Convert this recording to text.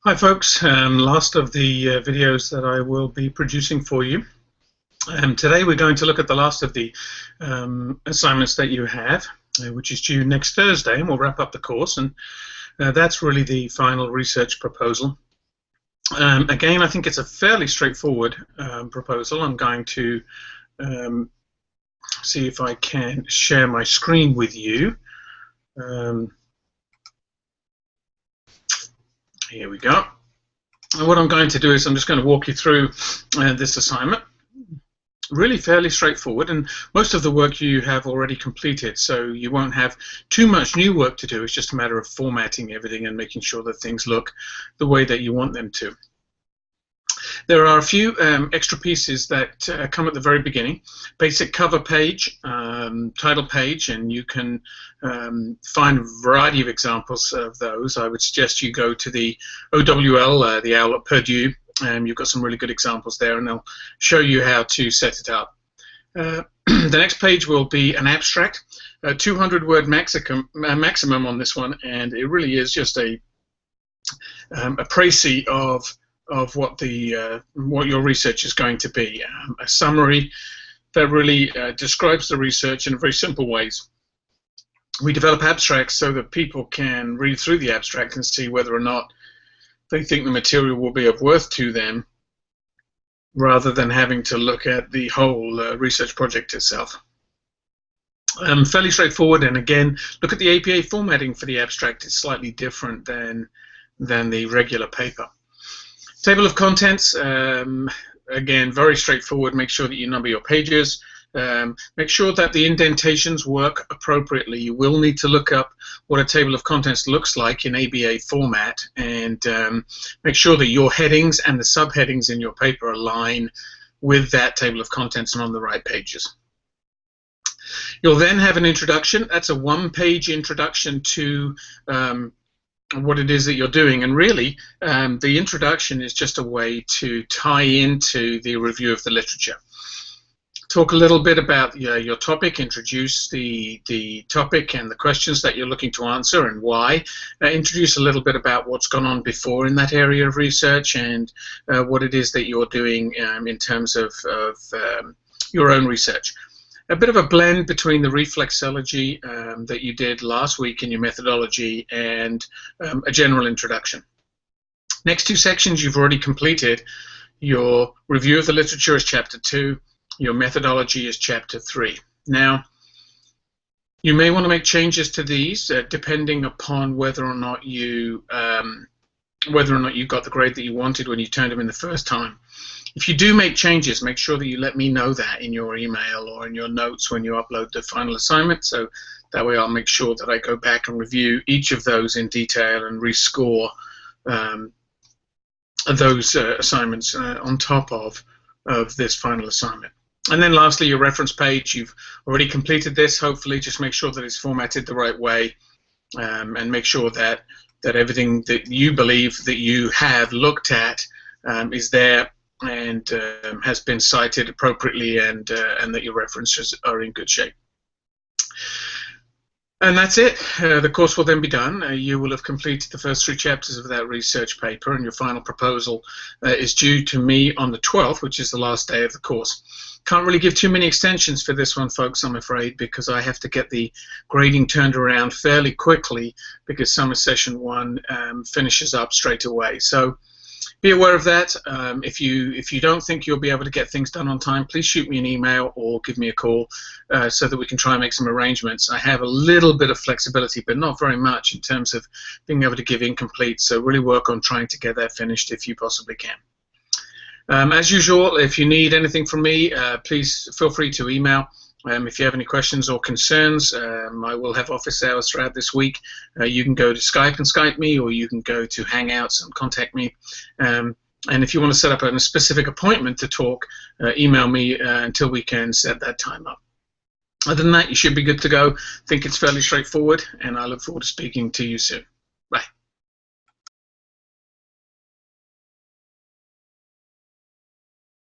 Hi folks, last of the videos that I will be producing for you. Today we're going to look at the last of the assignments that you have, which is due next Thursday, and we'll wrap up the course, and that's really the final research proposal. Again, I think it's a fairly straightforward proposal. I'm going to see if I can share my screen with you. Here we go. And what I'm going to do is I'm just going to walk you through this assignment. Really fairly straightforward, and most of the work you have already completed, so you won't have too much new work to do. It's just a matter of formatting everything and making sure that things look the way that you want them to. There are a few extra pieces that come at the very beginning. Basic cover page, title page, and you can find a variety of examples of those. I would suggest you go to the OWL, the OWL at Purdue, and you've got some really good examples there, and they'll show you how to set it up. The next page will be an abstract, a 200-word maximum on this one, and it really is just a précis of what your research is going to be, a summary that really describes the research in very simple ways. We develop abstracts so that people can read through the abstract and see whether or not they think the material will be of worth to them, rather than having to look at the whole research project itself. Fairly straightforward, and again, look at the APA formatting for the abstract. It's slightly different than the regular paper. Table of contents, again, very straightforward. Make sure that you number your pages. Make sure that the indentations work appropriately. You will need to look up what a table of contents looks like in ABA format, and make sure that your headings and the subheadings in your paper align with that table of contents and on the right pages. You'll then have an introduction. That's a one-page introduction to what it is that you're doing, and really the introduction is just a way to tie into the review of the literature. Talk a little bit about your topic, introduce the topic and the questions that you're looking to answer and why. Introduce a little bit about what's gone on before in that area of research and what it is that you're doing in terms of your own research. A bit of a blend between the reflexology that you did last week in your methodology and a general introduction. Next two sections you've already completed. Your review of the literature is Chapter 2. Your methodology is Chapter 3. Now, you may want to make changes to these depending upon whether or not you got the grade that you wanted when you turned them in the first time. If you do make changes, make sure that you let me know that in your email or in your notes when you upload the final assignment, so that way I'll make sure that I go back and review each of those in detail and rescore those assignments on top of this final assignment. And then lastly, your reference page. You've already completed this, hopefully. Just make sure that it's formatted the right way, and make sure that everything that you believe that you have looked at is there and has been cited appropriately, and that your references are in good shape. And that's it. The course will then be done. You will have completed the first 3 chapters of that research paper, and your final proposal is due to me on the 12th, which is the last day of the course. Can't really give too many extensions for this one, folks, I'm afraid, because I have to get the grading turned around fairly quickly because summer session 1 finishes up straight away. So be aware of that. If you don't think you'll be able to get things done on time, please shoot me an email or give me a call so that we can try and make some arrangements. I have a little bit of flexibility, but not very much in terms of being able to give incomplete, so really work on trying to get that finished if you possibly can. As usual, if you need anything from me, please feel free to email. If you have any questions or concerns, I will have office hours throughout this week. You can go to Skype and Skype me, or you can go to Hangouts and contact me. And if you want to set up a specific appointment to talk, email me until we can set that time up. Other than that, you should be good to go. I think it's fairly straightforward, and I look forward to speaking to you soon.